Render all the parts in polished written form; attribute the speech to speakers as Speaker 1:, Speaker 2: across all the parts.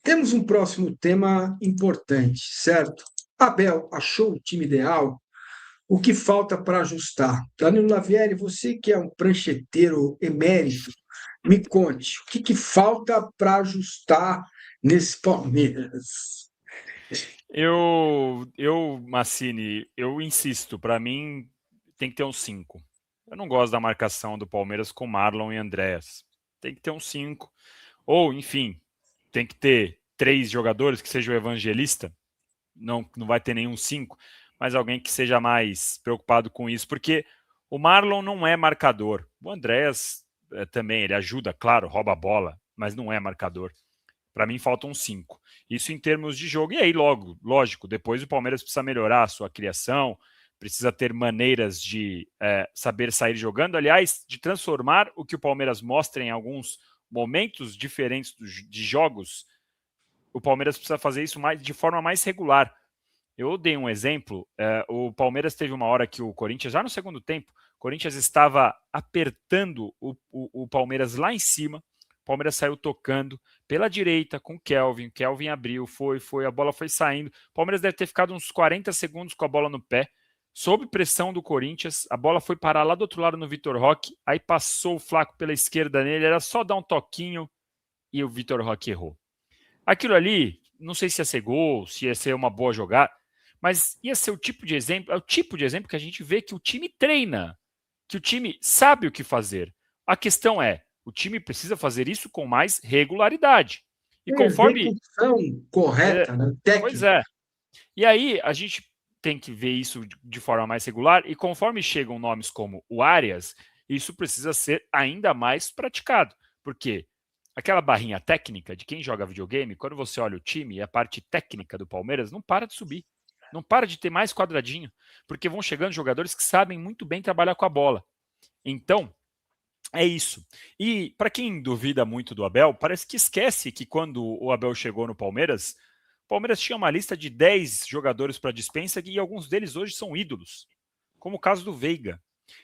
Speaker 1: Temos um próximo tema importante, certo? Abel achou o time ideal? O que falta para ajustar? Danilo Lavieri, você que é um prancheteiro emérito, me conte, o que falta para ajustar nesse Palmeiras?
Speaker 2: Massini, eu insisto, para mim tem que ter um 5. Eu não gosto da marcação do Palmeiras com Marlon e Andréas. Tem que ter um 5. Ou, enfim, tem que ter 3 jogadores que sejam evangelista. Não vai ter nenhum 5, mas alguém que seja mais preocupado com isso, porque o Marlon não é marcador. O Andréas também, ele ajuda, claro, rouba a bola, mas não é marcador. Para mim, faltam 5. Isso em termos de jogo. E aí, lógico, depois o Palmeiras precisa melhorar a sua criação, precisa ter maneiras de saber sair jogando. Aliás, de transformar o que o Palmeiras mostra em alguns momentos diferentes de jogos. O Palmeiras precisa fazer isso de forma mais regular. Eu dei um exemplo. O Palmeiras teve uma hora que o Corinthians, já no segundo tempo, o Corinthians estava apertando o Palmeiras lá em cima. O Palmeiras saiu tocando pela direita com o Kelvin. O Kelvin abriu, a bola foi saindo. O Palmeiras deve ter ficado uns 40 segundos com a bola no pé, sob pressão do Corinthians. A bola foi parar lá do outro lado no Vitor Roque. Aí passou o Flaco pela esquerda nele. Era só dar um toquinho e o Vitor Roque errou. Aquilo ali, não sei se ia ser gol, se ia ser uma boa jogada, mas ia ser o tipo de exemplo, é o tipo de exemplo que a gente vê que o time treina, que o time sabe o que fazer. A questão é, o time precisa fazer isso com mais regularidade. E conforme...
Speaker 1: Execução correta, né?
Speaker 2: Pois
Speaker 1: Técnica.
Speaker 2: é. E aí a gente tem que ver isso de forma mais regular, e conforme chegam nomes como o Arias, isso precisa ser ainda mais praticado. Porque aquela barrinha técnica de quem joga videogame, quando você olha o time e a parte técnica do Palmeiras, não para de subir. Não para de ter mais quadradinho. Porque vão chegando jogadores que sabem muito bem trabalhar com a bola. Então, é isso. E para quem duvida muito do Abel, parece que esquece que quando o Abel chegou no Palmeiras, o Palmeiras tinha uma lista de 10 jogadores para dispensa e alguns deles hoje são ídolos. Como o caso do Veiga.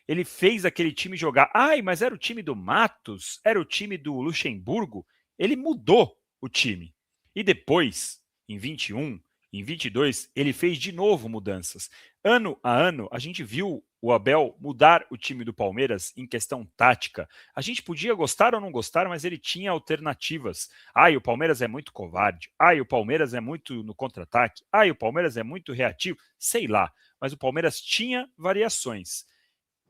Speaker 2: Ele fez aquele time jogar. Ai, mas era o time do Matos? Era o time do Luxemburgo? Ele mudou o time. E depois, em 21, em 22, ele fez de novo mudanças. Ano a ano, a gente viu o Abel mudar o time do Palmeiras em questão tática. A gente podia gostar ou não gostar, mas ele tinha alternativas. Ai, o Palmeiras é muito covarde. Ai, o Palmeiras é muito no contra-ataque. Ai, o Palmeiras é muito reativo. Sei lá. Mas o Palmeiras tinha variações.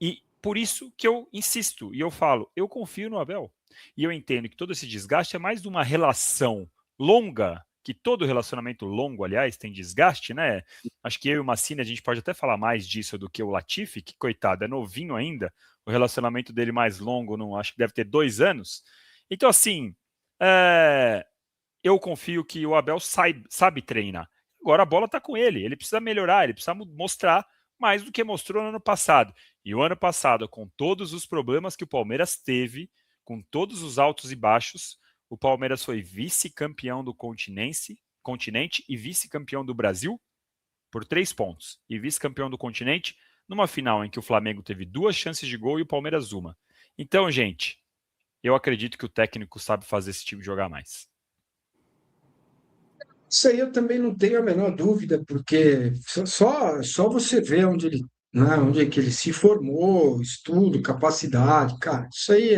Speaker 2: E por isso que eu insisto e eu falo, eu confio no Abel. E eu entendo que todo esse desgaste é mais de uma relação longa, que todo relacionamento longo, aliás, tem desgaste, né? Acho que eu e o Massini, a gente pode até falar mais disso do que o Latifi, que, coitado, é novinho ainda. O relacionamento dele mais longo, não, acho que deve ter 2 anos. Então, assim, eu confio que o Abel sabe treinar. Agora a bola está com ele. Ele precisa melhorar, ele precisa mostrar mais do que mostrou no ano passado. E o ano passado, com todos os problemas que o Palmeiras teve, com todos os altos e baixos, o Palmeiras foi vice-campeão do continente e vice-campeão do Brasil por 3 pontos. E vice-campeão do continente numa final em que o Flamengo teve 2 chances de gol e o Palmeiras uma. Então, gente, eu acredito que o técnico sabe fazer esse time jogar mais.
Speaker 1: Isso aí eu também não tenho a menor dúvida, porque só você vê onde ele, né, onde é que ele se formou, estudo, capacidade, cara, isso aí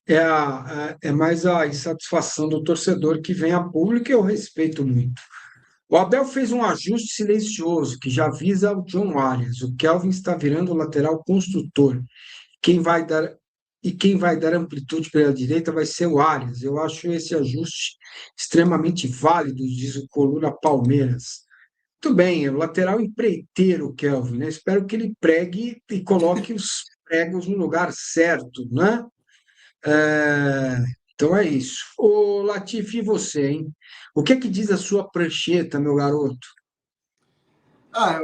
Speaker 1: é mais a insatisfação do torcedor que vem a público e eu respeito muito. O Abel fez um ajuste silencioso que já visa o John Arias. O Kelvin está virando o lateral construtor. Quem vai dar quem vai dar amplitude pela direita vai ser o Arias. Eu acho esse ajuste extremamente válido, diz o Coluna Palmeiras. Muito bem, é o lateral empreiteiro, Kelvin, né? Espero que ele pregue e coloque os pregos no lugar certo, né? É, então é isso. Ô, Latifi, e você, hein? O que é que diz a sua prancheta, meu garoto?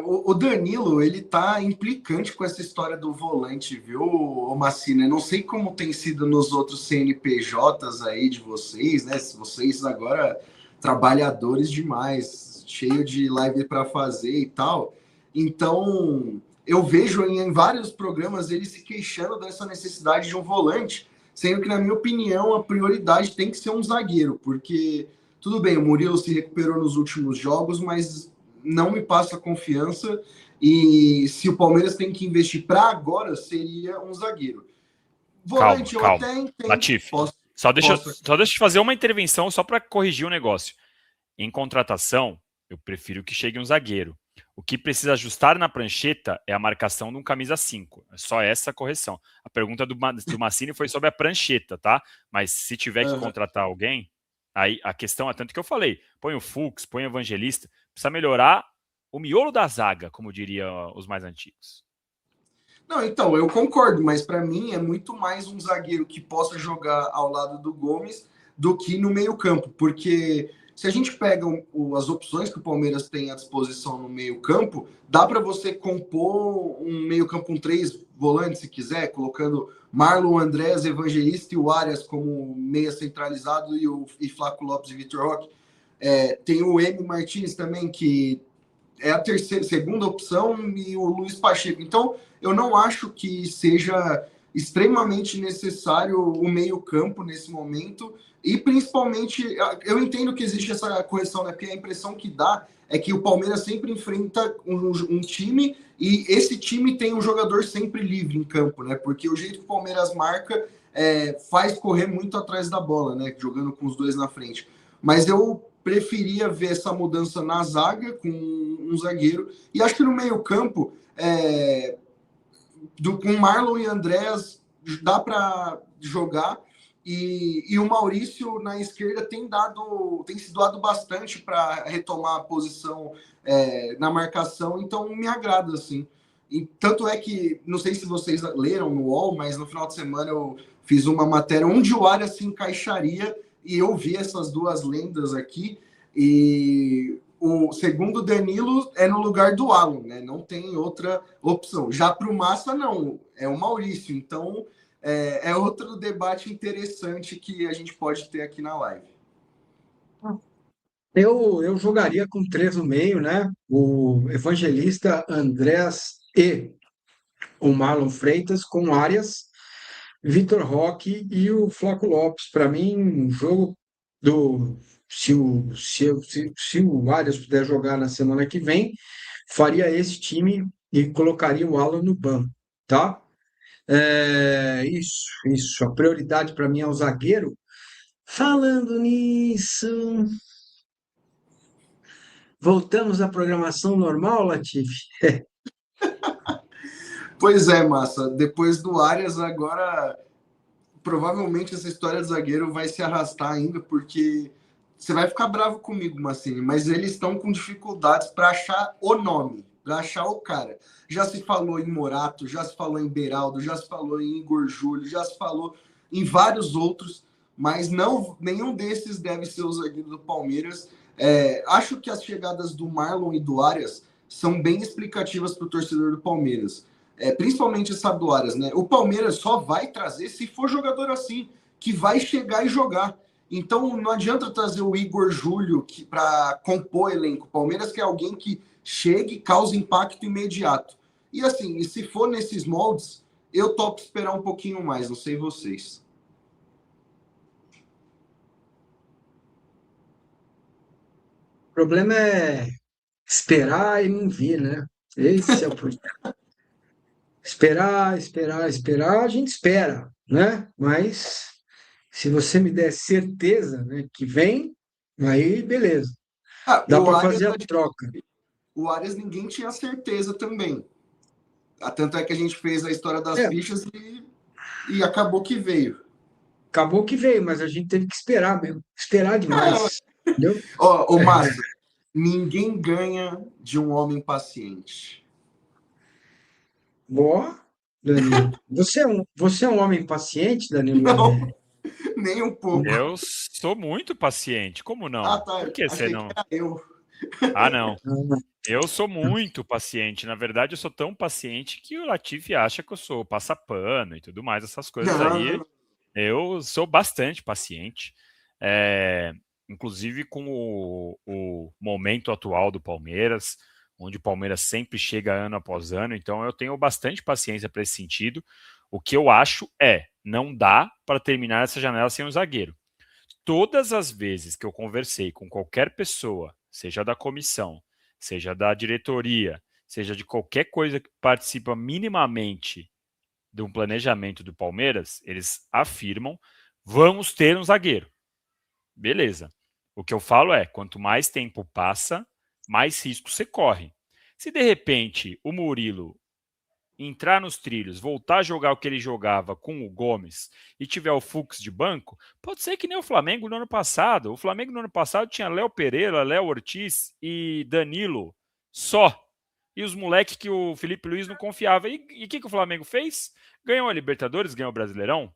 Speaker 3: O Danilo, ele tá implicante com essa história do volante, viu, Massina? Não sei como tem sido nos outros CNPJs aí de vocês, né? Vocês agora trabalhadores demais, cheio de live para fazer e tal. Então, eu vejo em vários programas ele se queixando dessa necessidade de um volante, sendo que, na minha opinião, a prioridade tem que ser um zagueiro, porque Tudo bem, o Murilo se recuperou nos últimos jogos, mas não me passa confiança. E se o Palmeiras tem que investir para agora, seria um zagueiro. Volante, eu
Speaker 2: Calma.
Speaker 3: até entendo.
Speaker 2: Latif, só deixa eu fazer uma intervenção só para corrigir um negócio. Em contratação, eu prefiro que chegue um zagueiro. O que precisa ajustar na prancheta é a marcação de um camisa 5. É só essa correção. A pergunta do Massini foi sobre a prancheta, tá? Mas se tiver que contratar alguém, aí a questão é tanto que eu falei, põe o Fux, põe o Evangelista, precisa melhorar o miolo da zaga, como diriam os mais antigos.
Speaker 3: Não, então, eu concordo, mas para mim é muito mais um zagueiro que possa jogar ao lado do Gomes do que no meio-campo, porque se a gente pega as opções que o Palmeiras tem à disposição no meio-campo, dá para você compor um meio-campo com 3 volantes, se quiser, colocando Marlon, Andrés, Evangelista e o Arias como meia centralizado e Flaco Lopes e Vitor Roque. Tem o M. Martins também, que é a segunda opção, e o Luiz Pacheco. Então, eu não acho que seja extremamente necessário o meio-campo nesse momento. E principalmente, eu entendo que existe essa correção, né? Porque a impressão que dá é que o Palmeiras sempre enfrenta um time e esse time tem um jogador sempre livre em campo, né? Porque o jeito que o Palmeiras marca faz correr muito atrás da bola, né? Jogando com os dois na frente. Mas eu preferia ver essa mudança na zaga com um zagueiro. E acho que no meio-campo, com Marlon e Andrés, dá para jogar. E o Maurício na esquerda tem se doado bastante para retomar a posição na marcação, então me agrada assim. E tanto é que, não sei se vocês leram no UOL, mas no final de semana eu fiz uma matéria onde o Arias se encaixaria, e eu vi essas duas lendas aqui, e o segundo Danilo é no lugar do Alan, né? Não tem outra opção. Já para o Massa, não, é o Maurício, então é outro debate interessante que a gente pode ter aqui na live.
Speaker 1: Eu jogaria com 3 no meio, né? O Evangelista, Andrés e o Marlon Freitas, com Arias, Vitor Roque e o Flaco Lopes. Para mim, um jogo do. Se o Arias puder jogar na semana que vem, faria esse time e colocaria o Alan no banco, tá? Isso. A prioridade para mim é o zagueiro. Falando nisso, voltamos à programação normal, Latifi?
Speaker 3: Pois é, Massa. Depois do Arias, agora provavelmente essa história do zagueiro vai se arrastar ainda, porque você vai ficar bravo comigo, Massini, mas eles estão com dificuldades para achar o nome, para achar o cara. Já se falou em Morato, já se falou em Beraldo, já se falou em Igor Júlio, já se falou em vários outros, mas nenhum desses deve ser o zagueiro do Palmeiras. Acho que as chegadas do Marlon e do Arias são bem explicativas para o torcedor do Palmeiras. Principalmente essa do Arias, né? O Palmeiras só vai trazer se for jogador assim, que vai chegar e jogar. Então não adianta trazer o Igor Júlio para compor elenco. O Palmeiras quer alguém que chegue e cause impacto imediato. E assim, e se for nesses moldes, eu topo esperar um pouquinho mais, não sei vocês.
Speaker 1: O problema é esperar e não vir, né? Esse é o problema. Esperar, a gente espera, né? Mas se você me der certeza, né, que vem, aí beleza. Dá para fazer a troca.
Speaker 3: O Arias ninguém tinha certeza também. Tanto é que a gente fez a história das fichas e acabou que veio.
Speaker 1: Acabou que veio, mas a gente teve que esperar mesmo. Esperar demais. Entendeu?
Speaker 3: Ô, Márcio, ninguém ganha de um homem paciente.
Speaker 1: Boa, Danilo. Você é um homem paciente, Danilo?
Speaker 3: Não, nem um pouco.
Speaker 2: Eu sou muito paciente. Como não?
Speaker 3: Ah, tá.
Speaker 2: Por que você não?
Speaker 3: Que era eu.
Speaker 2: Ah, não. Eu sou muito paciente. Na verdade, eu sou tão paciente que o Latifi acha que eu sou passapano e tudo mais, essas coisas aí. Eu sou bastante paciente. Inclusive com o momento atual do Palmeiras, onde o Palmeiras sempre chega ano após ano. Então, eu tenho bastante paciência para esse sentido. O que eu acho não dá para terminar essa janela sem um zagueiro. todas as vezes que eu conversei com qualquer pessoa, seja da comissão, seja da diretoria, seja de qualquer coisa que participa minimamente de um planejamento do Palmeiras, eles afirmam: vamos ter um zagueiro. Beleza. O que eu falo é, quanto mais tempo passa, mais risco você corre. Se de repente o Murilo entrar nos trilhos, voltar a jogar o que ele jogava com o Gomes e tiver o Fux de banco, pode ser que nem o Flamengo no ano passado. O Flamengo no ano passado tinha Léo Pereira, Léo Ortiz e Danilo só. E os moleques que o Felipe Luiz não confiava. E o que o Flamengo fez? Ganhou a Libertadores, ganhou o Brasileirão.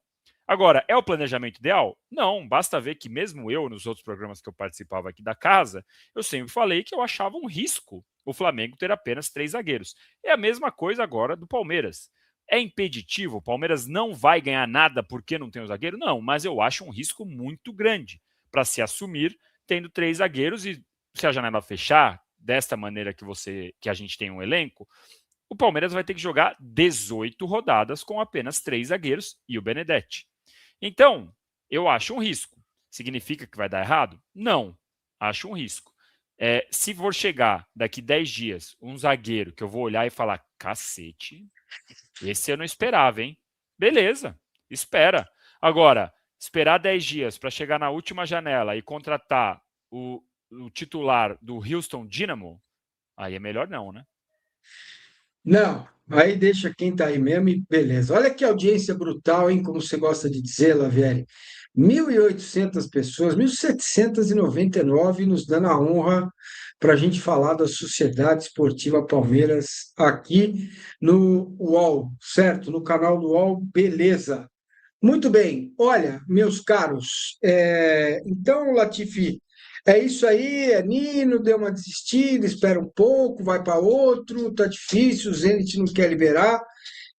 Speaker 2: Agora, é o planejamento ideal? Não, basta ver que mesmo eu, nos outros programas que eu participava aqui da casa, eu sempre falei que eu achava um risco o Flamengo ter apenas 3 zagueiros. É a mesma coisa agora do Palmeiras. É impeditivo? O Palmeiras não vai ganhar nada porque não tem o zagueiro? Não, mas eu acho um risco muito grande para se assumir tendo 3 zagueiros e se a janela fechar desta maneira que a gente tem um elenco, o Palmeiras vai ter que jogar 18 rodadas com apenas 3 zagueiros e o Benedetti. Então, eu acho um risco. Significa que vai dar errado? Não, acho um risco. Se for chegar daqui 10 dias um zagueiro que eu vou olhar e falar, cacete, esse eu não esperava, hein? Beleza, espera. Agora, esperar 10 dias para chegar na última janela e contratar o titular do Houston Dynamo, aí é melhor não, né?
Speaker 1: Não, aí deixa quem tá aí mesmo e beleza. Olha que audiência brutal, hein? Como você gosta de dizer, Lavieri. 1.800 pessoas, 1.799 nos dando a honra para a gente falar da Sociedade Esportiva Palmeiras aqui no UOL, certo? No canal do UOL, beleza. Muito bem, olha, meus caros, então, Latifi, é isso aí, é Nino, deu uma desistida, espera um pouco, vai para outro, tá difícil, o Zenit não quer liberar,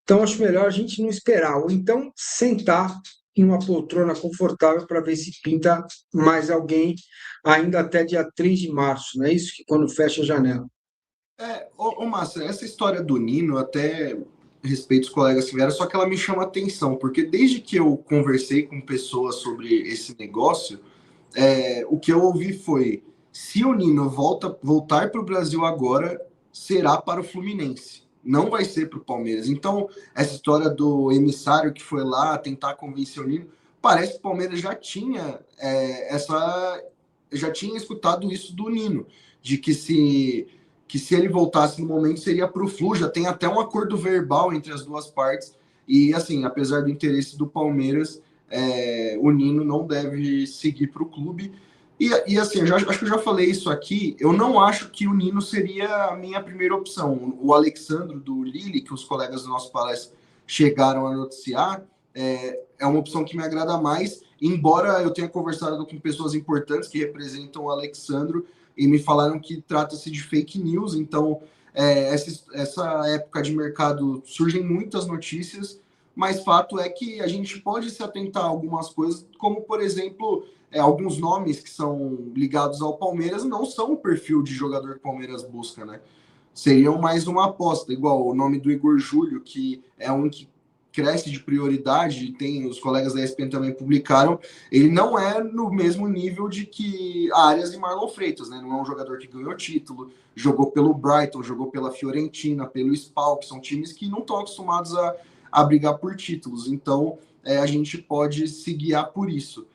Speaker 1: então acho melhor a gente não esperar, ou então sentar em uma poltrona confortável para ver se pinta mais alguém ainda até dia 3 de março, não é isso? Que quando fecha a janela.
Speaker 3: Márcio, essa história do Nino, até respeito os colegas que vieram, só que ela me chama atenção, porque desde que eu conversei com pessoas sobre esse negócio, o que eu ouvi foi: se o Nino voltar para o Brasil agora, será para o Fluminense, não vai ser para o Palmeiras. Então, essa história do emissário que foi lá tentar convencer o Nino, parece que o Palmeiras já tinha escutado isso do Nino, de que se ele voltasse no momento seria para o Flu, já tem até um acordo verbal entre as duas partes, e assim, apesar do interesse do Palmeiras, o Nino não deve seguir para o clube. E assim, acho que eu já falei isso aqui, eu não acho que o Nino seria a minha primeira opção. O Alexandro do Lille, que os colegas do nosso palestra chegaram a noticiar, é uma opção que me agrada mais, embora eu tenha conversado com pessoas importantes que representam o Alexandro e me falaram que trata-se de fake news. Então, essa época de mercado surgem muitas notícias, mas fato é que a gente pode se atentar a algumas coisas, como, por exemplo, alguns nomes que são ligados ao Palmeiras não são o perfil de jogador que o Palmeiras busca, né? Seriam mais uma aposta, igual o nome do Igor Júlio, que é um que cresce de prioridade, tem os colegas da ESPN também publicaram, ele não é no mesmo nível de que Arias e Marlon Freitas, né? Não é um jogador que ganhou título, jogou pelo Brighton, jogou pela Fiorentina, pelo Spal, que são times que não estão acostumados a brigar por títulos. Então, a gente pode se guiar por isso.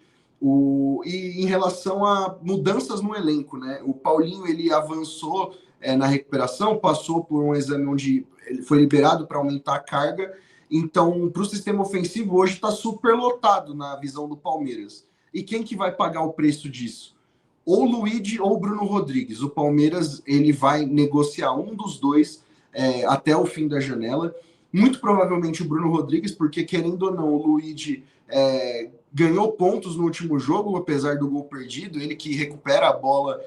Speaker 3: E em relação a mudanças no elenco, né? O Paulinho, ele avançou na recuperação, passou por um exame onde ele foi liberado para aumentar a carga. Então, para o sistema ofensivo, hoje está super lotado na visão do Palmeiras. E quem que vai pagar o preço disso? Ou o Luigi ou o Bruno Rodrigues. O Palmeiras ele vai negociar um dos dois até o fim da janela. Muito provavelmente o Bruno Rodrigues, porque querendo ou não, o Luigi ganhou pontos no último jogo, apesar do gol perdido. Ele que recupera a bola,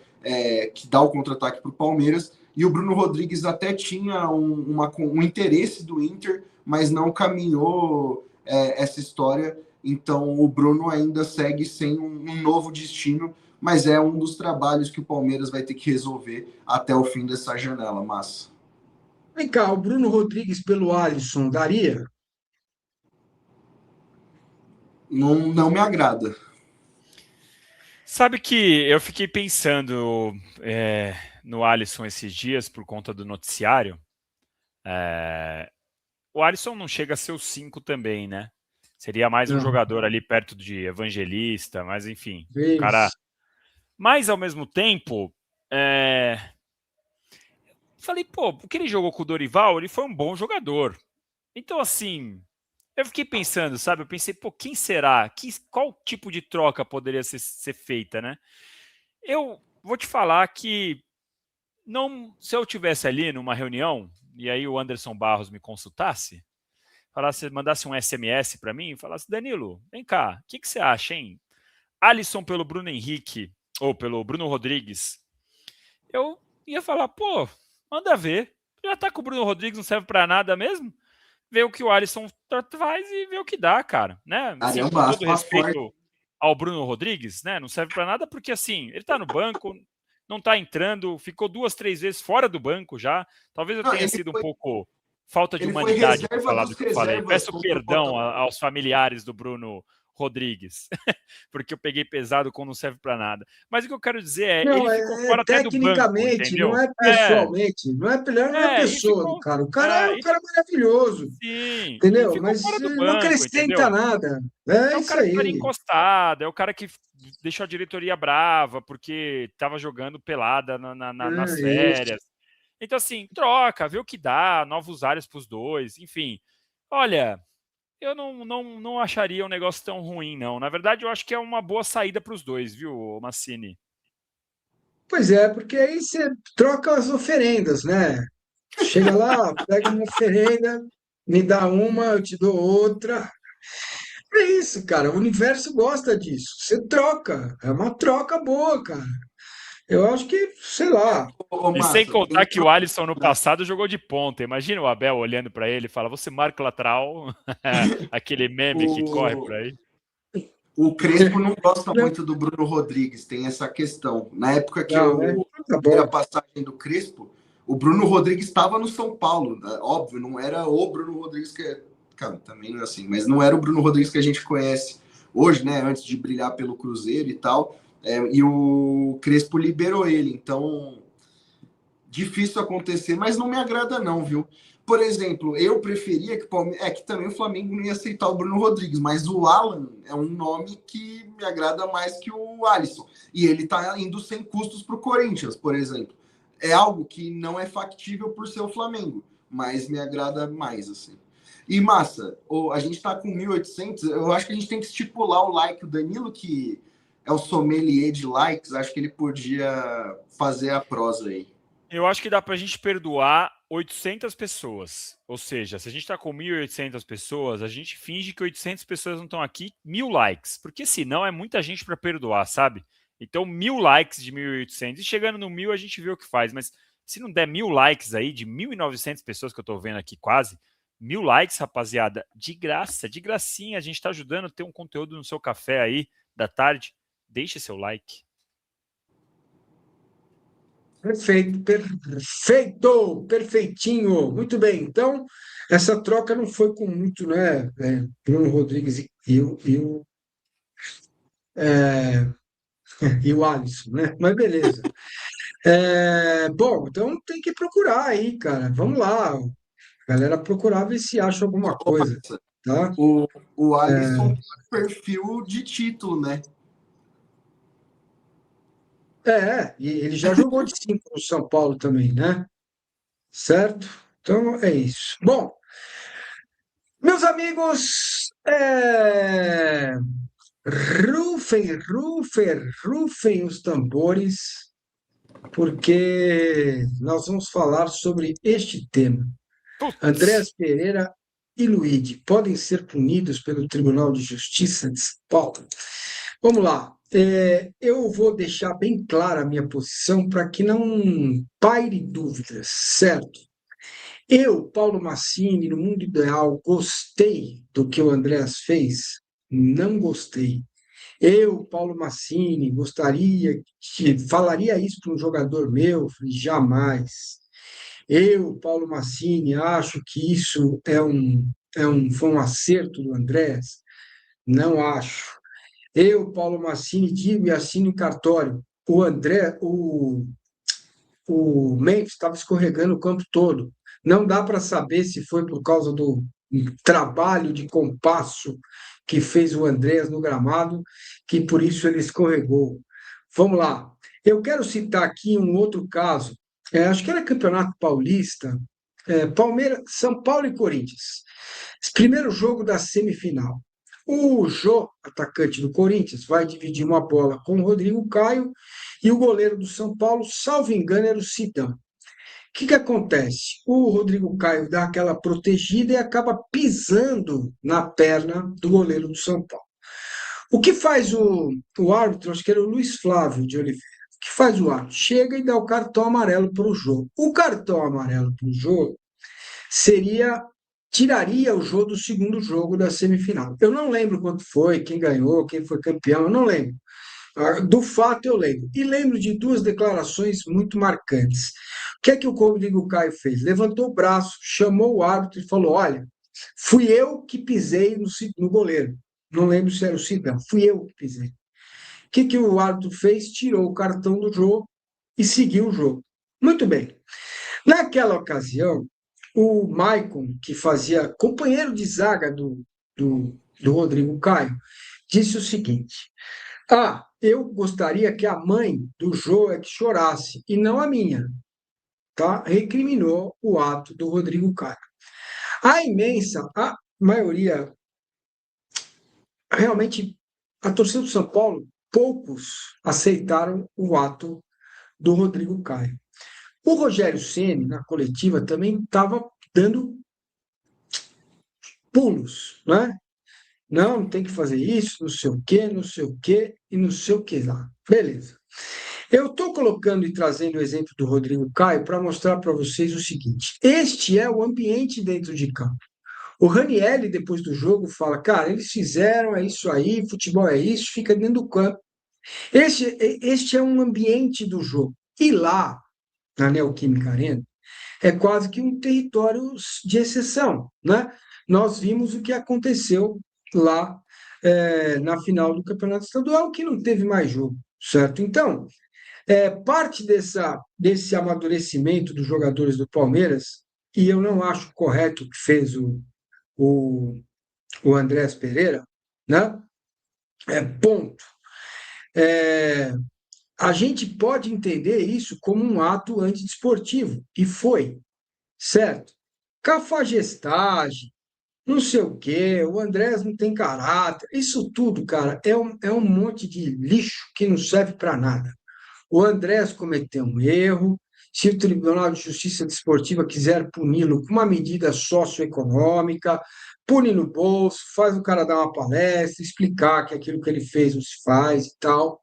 Speaker 3: que dá o contra-ataque para o Palmeiras. E o Bruno Rodrigues até tinha um interesse do Inter, mas não caminhou essa história. Então o Bruno ainda segue sem um novo destino, mas é um dos trabalhos que o Palmeiras vai ter que resolver até o fim dessa janela, Massa.
Speaker 1: Vem cá, o Bruno Rodrigues pelo Alisson daria?
Speaker 3: Não me agrada.
Speaker 2: Sabe que eu fiquei pensando no Alisson esses dias por conta do noticiário. O Alisson não chega a ser o 5 também, né? Seria mais um
Speaker 1: Não,
Speaker 2: jogador ali perto de Evangelista, mas enfim, o cara.
Speaker 1: fez.
Speaker 2: Mas ao mesmo tempo, falei, pô, o que ele jogou com o Dorival, ele foi um bom jogador. Então, assim, eu fiquei pensando, sabe? Eu pensei, pô, quem será? Qual tipo de troca poderia ser feita, né? Eu vou te falar que não, se eu tivesse ali numa reunião e aí o Anderson Barros me consultasse, falasse, mandasse um SMS para mim e falasse, Danilo, vem cá, o que você acha, hein? Alisson pelo Bruno Henrique ou pelo Bruno Rodrigues, eu ia falar, pô, manda ver. Já tá com o Bruno Rodrigues, não serve para nada mesmo? Vê o que o Alisson faz e vê o que dá, cara, né? Assim, com
Speaker 3: Caramba,
Speaker 2: todo
Speaker 3: aspas fortes.
Speaker 2: respeito ao Bruno Rodrigues, né? Não serve para nada porque assim, ele tá no banco, não tá entrando, ficou 2, 3 vezes fora do banco já. Talvez eu
Speaker 3: Não,
Speaker 2: tenha sido um pouco falta de
Speaker 3: ele foi
Speaker 2: humanidade para
Speaker 3: reserva
Speaker 2: falar do
Speaker 3: dos
Speaker 2: que eu falei.
Speaker 3: reservas
Speaker 2: Peço
Speaker 3: contra o
Speaker 2: perdão
Speaker 3: Botafogo.
Speaker 2: aos familiares do Bruno Rodrigues, porque eu peguei pesado com não serve para nada. Mas o que eu quero dizer é,
Speaker 1: Não,
Speaker 2: ele ficou
Speaker 1: é
Speaker 2: fora até do banco,
Speaker 1: tecnicamente, não
Speaker 2: entendeu?
Speaker 1: é pessoalmente, não é
Speaker 2: E
Speaker 1: pessoa do
Speaker 2: ficou,
Speaker 1: cara. O cara é um
Speaker 2: e
Speaker 1: cara
Speaker 2: ficou,
Speaker 1: maravilhoso,
Speaker 2: sim, e
Speaker 1: entendeu?
Speaker 2: ficou
Speaker 1: Mas
Speaker 2: fora do
Speaker 1: não
Speaker 2: banco,
Speaker 1: acrescenta
Speaker 2: entendeu?
Speaker 1: nada. É
Speaker 2: É o
Speaker 1: isso
Speaker 2: cara que tá ali
Speaker 1: aí.
Speaker 2: encostado, é o cara que deixou a diretoria brava porque tava jogando pelada nas
Speaker 1: É isso.
Speaker 2: férias. Então, assim, troca, vê o que dá, novos áreas pros dois, enfim. Olha, eu não acharia um negócio tão ruim, não. Na verdade, eu acho que é uma boa saída pros dois, viu, Massini?
Speaker 1: Pois é, porque aí você troca as oferendas, né? Chega lá, pega uma oferenda, me dá uma, eu te dou outra. É isso, cara. O universo gosta disso. Você troca. É uma troca boa, cara. Eu acho que, sei lá.
Speaker 3: Ô,
Speaker 2: E sem
Speaker 3: Massa, tem um
Speaker 2: contar que o Alisson no
Speaker 3: problema, né?
Speaker 2: passado jogou de ponta. Imagina o Abel olhando para ele e fala: Você marca o lateral, aquele meme que corre por
Speaker 3: O,
Speaker 2: aí.
Speaker 3: o Crespo não gosta
Speaker 1: Não,
Speaker 3: muito do Bruno Rodrigues, tem essa questão. Na época que
Speaker 1: não, né?
Speaker 3: eu
Speaker 1: Tá
Speaker 3: era
Speaker 1: bom.
Speaker 3: passagem do Crespo, o Bruno Rodrigues estava no São Paulo, né? Óbvio, não era o Bruno Rodrigues que. Cara, também não é assim, mas não era o Bruno Rodrigues que a gente conhece hoje, né? Antes de brilhar pelo Cruzeiro e tal. E o Crespo liberou ele, então difícil acontecer, mas não me agrada não, viu? Por exemplo, eu preferia que o Palmeiras... É que também o Flamengo não ia aceitar o Bruno Rodrigues, mas o Alan é um nome que me agrada mais que o Alisson. E ele tá indo sem custos para o Corinthians, por exemplo. É algo que não é factível por ser o Flamengo, mas me agrada mais, assim. E, Massa, a gente tá com 1.800, eu acho que a gente tem que estipular o like. O Danilo, que é o sommelier de likes, acho que ele podia fazer a prosa aí.
Speaker 2: Eu acho que dá pra gente perdoar 800 pessoas. Ou seja, se a gente tá com 1.800 pessoas, a gente finge que 800 pessoas não estão aqui, 1.000 likes. Porque senão é muita gente para perdoar, sabe? Então, 1.000 likes de 1.800. E chegando no 1.000, a gente vê o que faz. Mas se não der 1.000 likes aí, de 1.900 pessoas que eu tô vendo aqui quase, 1.000 likes, rapaziada, de graça, de gracinha. A gente tá ajudando a ter um conteúdo no seu café aí da tarde. Deixe seu like.
Speaker 1: Perfeito, perfeito, perfeitinho. Muito bem. Então, essa troca não foi com muito, né? Bruno Rodrigues é, e o Alisson, né? Mas beleza. Bom, então tem que procurar aí, cara. Vamos lá, galera, procurar ver se acha alguma coisa, tá?
Speaker 3: O, o Alisson tem um perfil de título, né?
Speaker 1: E ele já jogou de 5 no São Paulo também, né? Certo? Então é isso. Bom, meus amigos, rufem os tambores, porque nós vamos falar sobre este tema.
Speaker 2: Putz!
Speaker 1: Andréas Pereira e Luigi podem ser punidos pelo Tribunal de Justiça de São Paulo? Vamos lá. Eu vou deixar bem clara a minha posição para que não paire dúvidas, certo? Eu, Paulo Massini, no mundo ideal, gostei do que o Andréas fez? Não gostei. Eu, Paulo Massini, gostaria que falaria isso para um jogador meu? Falei, jamais. Eu, Paulo Massini, acho que isso foi um acerto do Andrés? Não acho. Eu, Paulo Massini, digo e assino em cartório. O Memphis estava escorregando o campo todo. Não dá para saber se foi por causa do trabalho de compasso que fez o Andreas no gramado, que por isso ele escorregou. Vamos lá. Eu quero citar aqui um outro caso. Acho que era Campeonato Paulista, Palmeiras, São Paulo e Corinthians. Primeiro jogo da semifinal. O Jô, atacante do Corinthians, vai dividir uma bola com o Rodrigo Caio e o goleiro do São Paulo, salvo engano, era o Sidão. O que acontece? O Rodrigo Caio dá aquela protegida e acaba pisando na perna do goleiro do São Paulo. O que faz o árbitro, acho que era o Luiz Flávio de Oliveira, o que faz o árbitro? Chega e dá o cartão amarelo para o jogo. O cartão amarelo para o jogo tiraria o jogo do segundo jogo da semifinal. Eu não lembro quanto foi, quem ganhou, quem foi campeão, eu não lembro. Do fato eu lembro. E lembro de duas declarações muito marcantes. O que é que o Rodrigo Caio fez? Levantou o braço, chamou o árbitro e falou: olha, fui eu que pisei no goleiro. Não lembro se era o Sidão, fui eu que pisei. O que o árbitro fez? Tirou o cartão do jogo e seguiu o jogo. Muito bem. Naquela ocasião, o Maicon, que fazia companheiro de zaga do Rodrigo Caio, disse o seguinte: eu gostaria que a mãe do Jô é que chorasse, e não a minha. Tá? Recriminou o ato do Rodrigo Caio. A maioria, realmente, a torcida do São Paulo, poucos aceitaram o ato do Rodrigo Caio. O Rogério Ceni, na coletiva, também estava dando pulos, né? Não, tem que fazer isso, não sei o quê, não sei o quê e não sei o que lá. Beleza. Eu estou colocando e trazendo o exemplo do Rodrigo Caio para mostrar para vocês o seguinte: este é o ambiente dentro de campo. O Ranieri, depois do jogo, fala: cara, eles fizeram, é isso aí, futebol é isso, fica dentro do campo. Este é um ambiente do jogo. E lá, na Neoquímica Arena, é quase que um território de exceção, né? Nós vimos o que aconteceu lá na final do Campeonato Estadual, que não teve mais jogo, certo? Então, parte desse amadurecimento dos jogadores do Palmeiras, e eu não acho correto o que fez o Andrés Pereira, né? Ponto. A gente pode entender isso como um ato antidesportivo, e foi, certo? Cafajestagem, não sei o quê, o Andrés não tem caráter, isso tudo, cara, é um monte de lixo que não serve para nada. O Andrés cometeu um erro, se o Tribunal de Justiça Desportiva quiser puni-lo com uma medida socioeconômica, pune no bolso, faz o cara dar uma palestra, explicar que aquilo que ele fez não se faz e tal.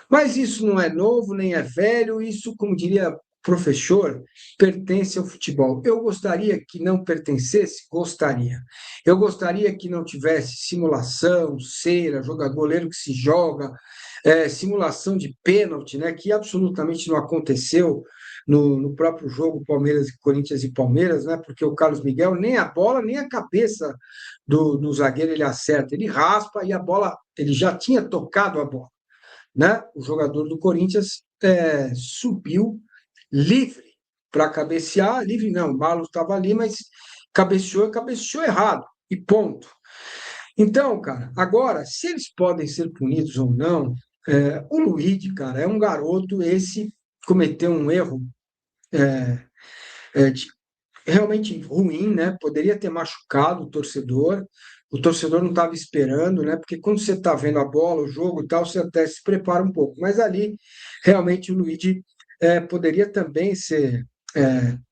Speaker 1: Mas isso não é novo, nem é velho, isso, como diria o professor, pertence ao futebol. Eu gostaria que não pertencesse? Gostaria. Eu gostaria que não tivesse simulação, cera, goleiro que se joga, simulação de pênalti, né, que absolutamente não aconteceu no próprio jogo Palmeiras, Corinthians e Palmeiras, né, porque o Carlos Miguel nem a bola, nem a cabeça do zagueiro ele acerta, ele raspa e a bola, ele já tinha tocado a bola. Né? O jogador do Corinthians subiu livre para cabecear, livre não, o Marlon estava ali, mas cabeceou errado, e ponto. Então, cara, agora, se eles podem ser punidos ou não, o Luigi, cara, é um garoto, esse cometeu um erro realmente ruim, né? Poderia ter machucado o torcedor não estava esperando, né? Porque quando você está vendo a bola, o jogo e tal, você até se prepara um pouco. Mas ali, realmente, o Luigi poderia também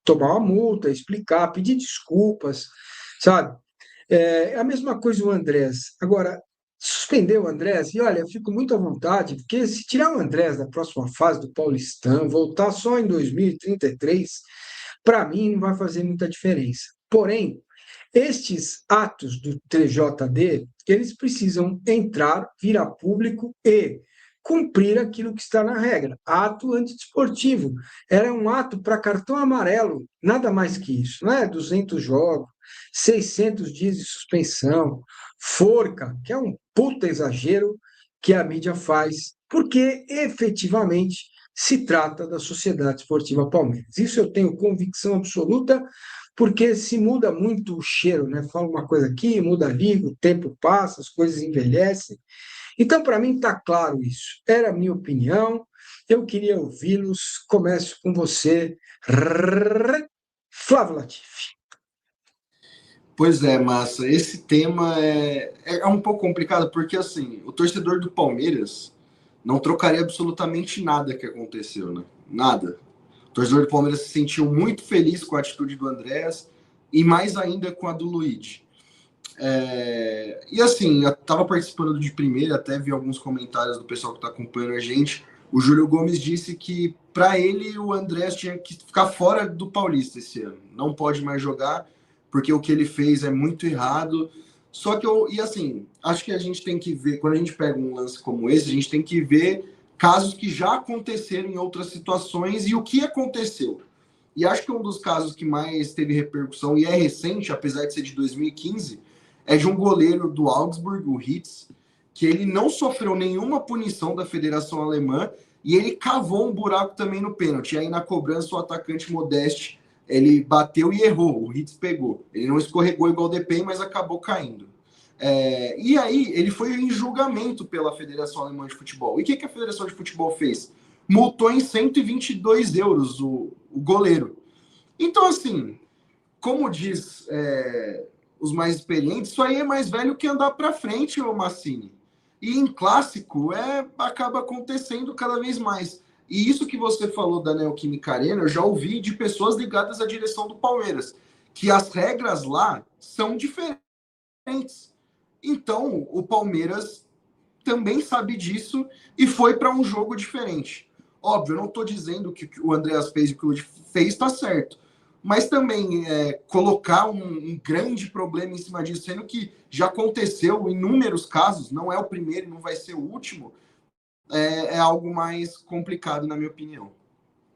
Speaker 1: tomar uma multa, explicar, pedir desculpas, sabe? É a mesma coisa o Andrés. Agora, suspender o Andrés, e olha, eu fico muito à vontade, porque se tirar o Andrés da próxima fase do Paulistão, voltar só em 2033, para mim não vai fazer muita diferença. Porém, estes atos do TJD, eles precisam entrar, virar público e cumprir aquilo que está na regra. Ato antidesportivo. Era um ato para cartão amarelo, nada mais que isso. Não é 200 jogos, 600 dias de suspensão, forca, que é um puta exagero, que a mídia faz, porque efetivamente se trata da Sociedade Esportiva Palmeiras. Isso eu tenho convicção absoluta, porque se muda muito o cheiro, né? Fala uma coisa aqui, muda ali, o tempo passa, as coisas envelhecem. Então, para mim, está claro isso. Era a minha opinião, eu queria ouvi-los. Começo com você, Flávio Latifi.
Speaker 3: Pois é, Massa, esse tema é um pouco complicado, porque assim, o torcedor do Palmeiras não trocaria absolutamente nada que aconteceu, né? Nada. O torcedor do Palmeiras se sentiu muito feliz com a atitude do Andréas e mais ainda com a do Luigi. E assim, eu estava participando de primeira, até vi alguns comentários do pessoal que está acompanhando a gente. O Júlio Gomes disse que, para ele, o Andréas tinha que ficar fora do Paulista esse ano. Não pode mais jogar, porque o que ele fez é muito errado. Só que acho que a gente tem que ver, quando a gente pega um lance como esse, a gente tem que ver casos que já aconteceram em outras situações e o que aconteceu. E acho que um dos casos que mais teve repercussão, e é recente, apesar de ser de 2015, é de um goleiro do Augsburg, o Hitz, que ele não sofreu nenhuma punição da Federação Alemã e ele cavou um buraco também no pênalti. E aí na cobrança o atacante Modeste, ele bateu e errou, o Hitz pegou. Ele não escorregou igual o Depay, mas acabou caindo. E aí ele foi em julgamento pela Federação Alemã de Futebol. E o que a Federação de Futebol fez? Multou em 122 euros o goleiro. Então, assim, como diz os mais experientes, isso aí é mais velho que andar para frente, ô Massini. E em clássico, acaba acontecendo cada vez mais. E isso que você falou da Neoquímica Arena, eu já ouvi de pessoas ligadas à direção do Palmeiras, que as regras lá são diferentes. Então, o Palmeiras também sabe disso e foi para um jogo diferente. Óbvio, eu não estou dizendo que o Andréas fez e o que o Ludi fez está certo, mas também colocar um grande problema em cima disso, sendo que já aconteceu em inúmeros casos, não é o primeiro, não vai ser o último, é algo mais complicado, na minha opinião.